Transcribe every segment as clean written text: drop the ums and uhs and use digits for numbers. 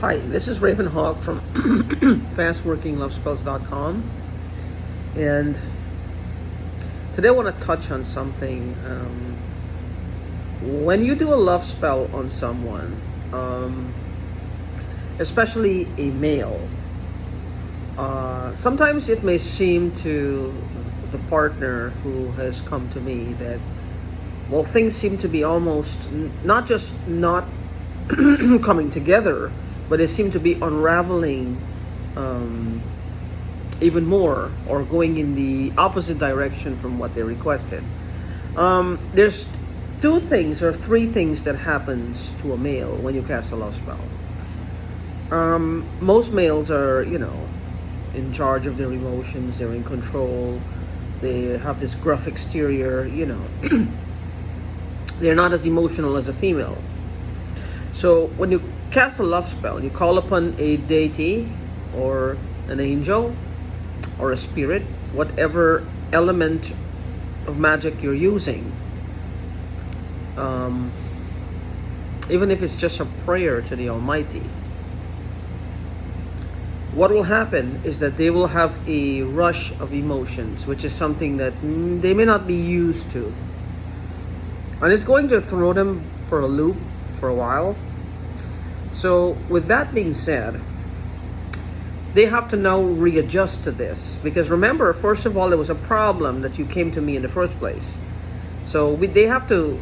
Hi, this is Raven Hawk from fastworkinglovespells.com, and today I want to touch on something. When you do a love spell on someone, especially a male, sometimes it may seem to the partner who has come to me that, well, things seem to be almost not just not coming together, but they seem to be unraveling even more, or going in the opposite direction from what they requested. There's two things or three things that happens to a male when you cast a love spell. Most males are, in charge of their emotions. They're in control. They have this gruff exterior. They're not as emotional as a female. So when you cast a love spell, you call upon a deity or an angel or a spirit, whatever element of magic you're using. Even if it's just a prayer to the Almighty, what will happen is that they will have a rush of emotions, which is something that they may not be used to. And it's going to throw them for a loop for a while. So with that being said, they have to now readjust to this, because remember, first of all, there was a problem that you came to me in the first place. So they have to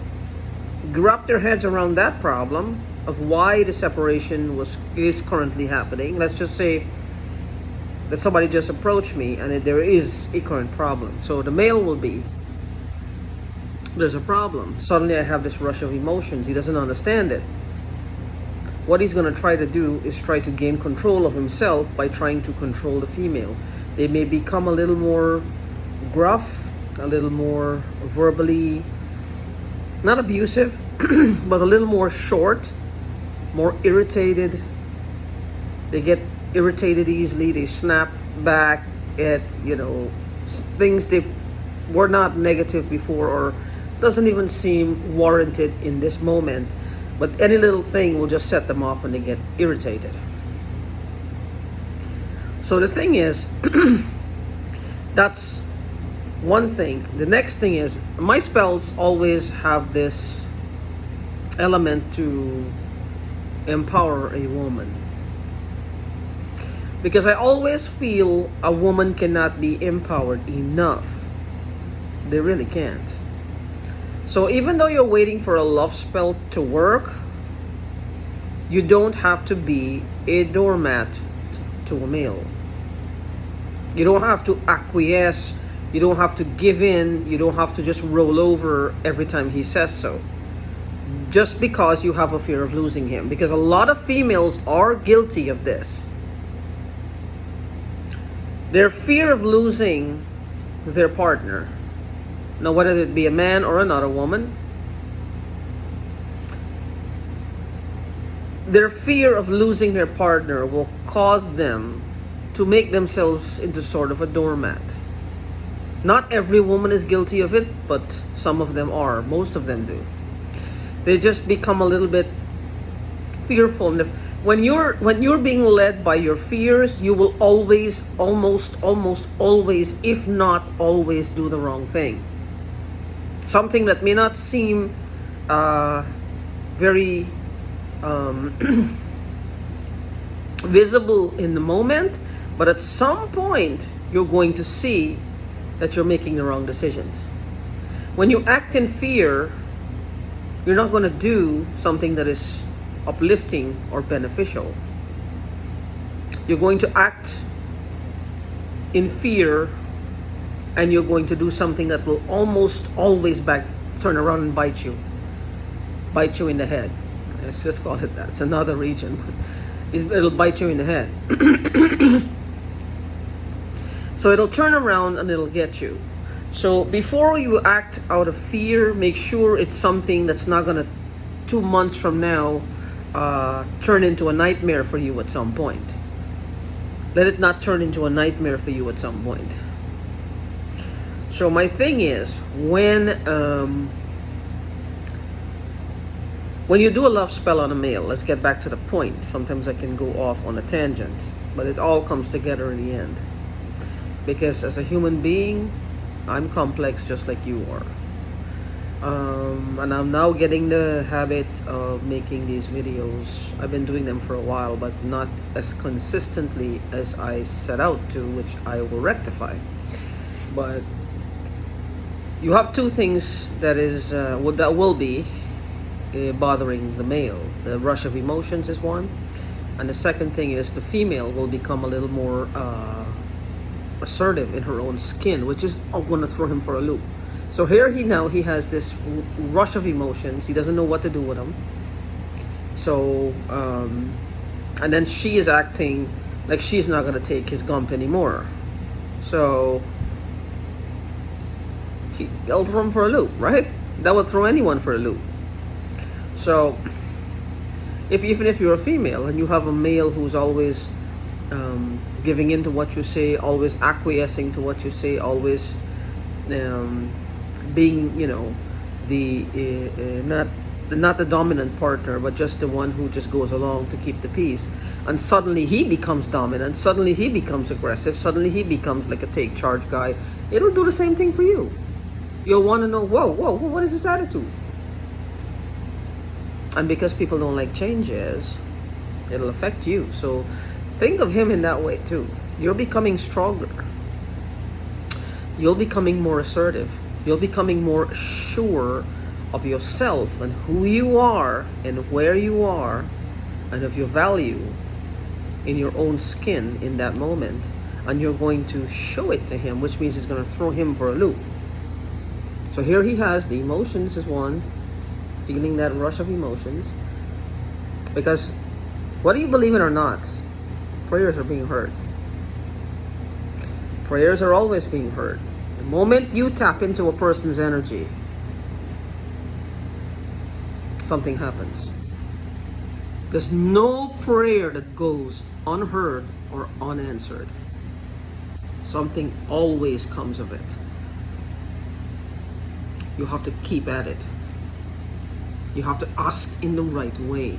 wrap their heads around that problem of why the separation is currently happening. Let's just say that somebody just approached me and there is a current problem. So the male will be, there's a problem. Suddenly I have this rush of emotions. He doesn't understand it. What he's going to try to do is try to gain control of himself by trying to control the female. They may become a little more gruff, a little more verbally, not abusive, but a little more short, more irritated. They get irritated easily. They snap back at, things they were not negative before, or doesn't even seem warranted in this moment. But any little thing will just set them off and they get irritated. So the thing is, that's one thing. The next thing is, my spells always have this element to empower a woman. Because I always feel a woman cannot be empowered enough. They really can't. So even though you're waiting for a love spell to work, you don't have to be a doormat to a male. You don't have to acquiesce. You don't have to give in. You don't have to just roll over every time he says so, just because you have a fear of losing him. Because a lot of females are guilty of this. Their fear of losing their partner. Now, whether it be a man or another woman, their fear of losing their partner will cause them to make themselves into sort of a doormat. Not every woman is guilty of it, but some of them are. Most of them do. They just become a little bit fearful. And when you're being led by your fears, you will always, almost always, if not always, do the wrong thing. Something that may not seem very visible in the moment, but at some point you're going to see that you're making the wrong decisions. When you act in fear, you're not going to do something that is uplifting or beneficial. You're going to act in fear, and you're going to do something that will almost always turn around and bite you in the head. Let's just call it that. It's another region, but it'll bite you in the head. So it'll turn around and it'll get you. So before you act out of fear, make sure it's something that's not going to, 2 months from now, turn into a nightmare for you at some point. Let it not turn into a nightmare for you at some point. So my thing is, when When you do a love spell on a male, let's get back to the point. Sometimes I can go off on a tangent, but it all comes together in the end. Because as a human being, I'm complex just like you are. And I'm now getting the habit of making these videos. I've been doing them for a while, but not as consistently as I set out to, which I will rectify. But you have two things that will be bothering the male. The rush of emotions is one, and the second thing is the female will become a little more assertive in her own skin, which is going to throw him for a loop. So here he has this rush of emotions. He doesn't know what to do with them. So and then she is acting like she's not going to take his gump anymore. So he'll throw him for a loop, right? That would throw anyone for a loop. So even if you're a female and you have a male who's always giving in to what you say, always acquiescing to what you say, always being, not the dominant partner, but just the one who just goes along to keep the peace, and suddenly he becomes dominant, suddenly he becomes aggressive, suddenly he becomes like a take charge guy, it'll do the same thing for you. You'll want to know, whoa, what is this attitude? And because people don't like changes, it'll affect you. So think of him in that way too. You're becoming stronger. You're becoming more assertive. You're becoming more sure of yourself and who you are and where you are and of your value in your own skin in that moment. And you're going to show it to him, which means it's going to throw him for a loop. So here he has the emotions is one, feeling that rush of emotions. Because whether you believe it or not, prayers are being heard. Prayers are always being heard. The moment you tap into a person's energy, something happens. There's no prayer that goes unheard or unanswered. Something always comes of it. You have to keep at it. You have to ask in the right way.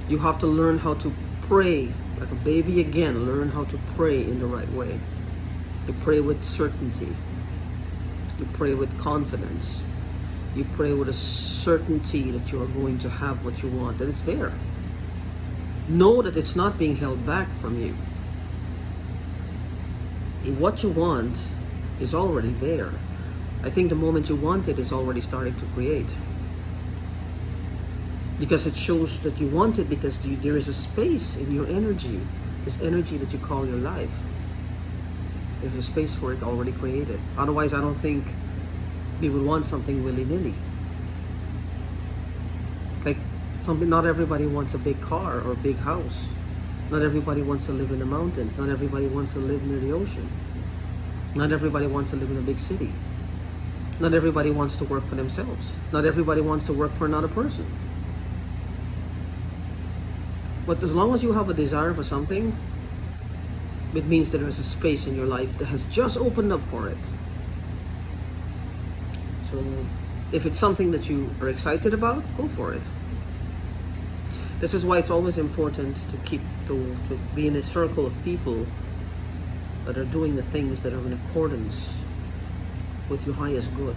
You have to learn how to pray like a baby again. Learn how to pray in the right way. You pray with certainty. You pray with confidence. You pray with a certainty that you are going to have what you want, that it's there. Know that it's not being held back from you. What you want is already there. I think the moment you want it is already starting to create. Because it shows that you want it, because there is a space in your energy, this energy that you call your life. There's a space for it already created. Otherwise, I don't think we would want something willy-nilly. Like, not everybody wants a big car or a big house. Not everybody wants to live in the mountains. Not everybody wants to live near the ocean. Not everybody wants to live in a big city. Not everybody wants to work for themselves. Not everybody wants to work for another person. But as long as you have a desire for something, it means that there's a space in your life that has just opened up for it. So if it's something that you are excited about, go for it. This is why it's always important to be in a circle of people that are doing the things that are in accordance with your highest good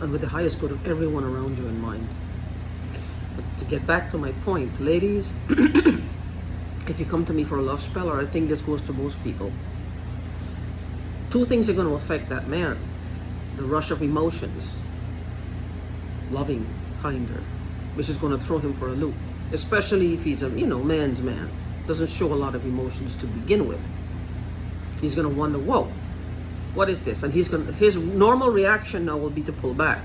and with the highest good of everyone around you in mind. But to get back to my point, ladies, if you come to me for a love spell, or I think this goes to most people, two things are going to affect that man. The rush of emotions, loving, kinder, which is going to throw him for a loop, especially if he's a man's man, doesn't show a lot of emotions to begin with. He's going to wonder, whoa, what is this? And his normal reaction now will be to pull back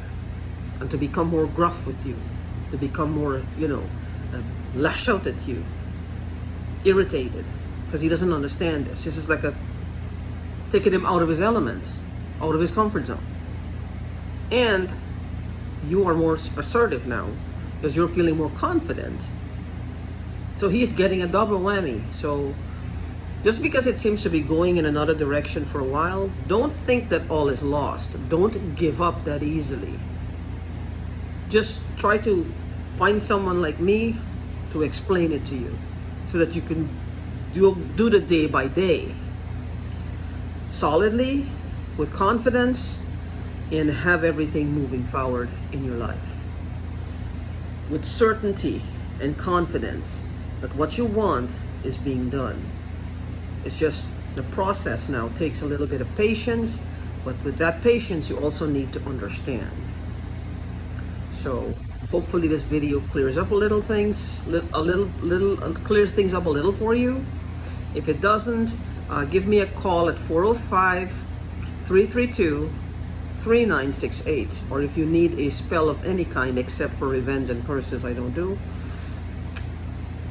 and to become more gruff with you, to become more, lash out at you, irritated, because he doesn't understand this. This is like taking him out of his element, out of his comfort zone. And you are more assertive now because you're feeling more confident. So he's getting a double whammy. So just because it seems to be going in another direction for a while, don't think that all is lost. Don't give up that easily. just try to find someone like me to explain it to you so that you can do the day by day solidly, with confidence, and have everything moving forward in your life with certainty and confidence that what you want is being done. It's just the process now takes a little bit of patience, but with that patience you also need to understand. So hopefully this video clears up a little things, clears things up a little for you. If it doesn't, give me a call at 405-332-3968, or if you need a spell of any kind except for revenge and curses I don't do,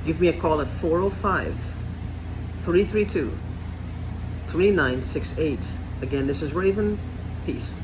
give me a call at 405-332-3968. Again, this is Raven. Peace.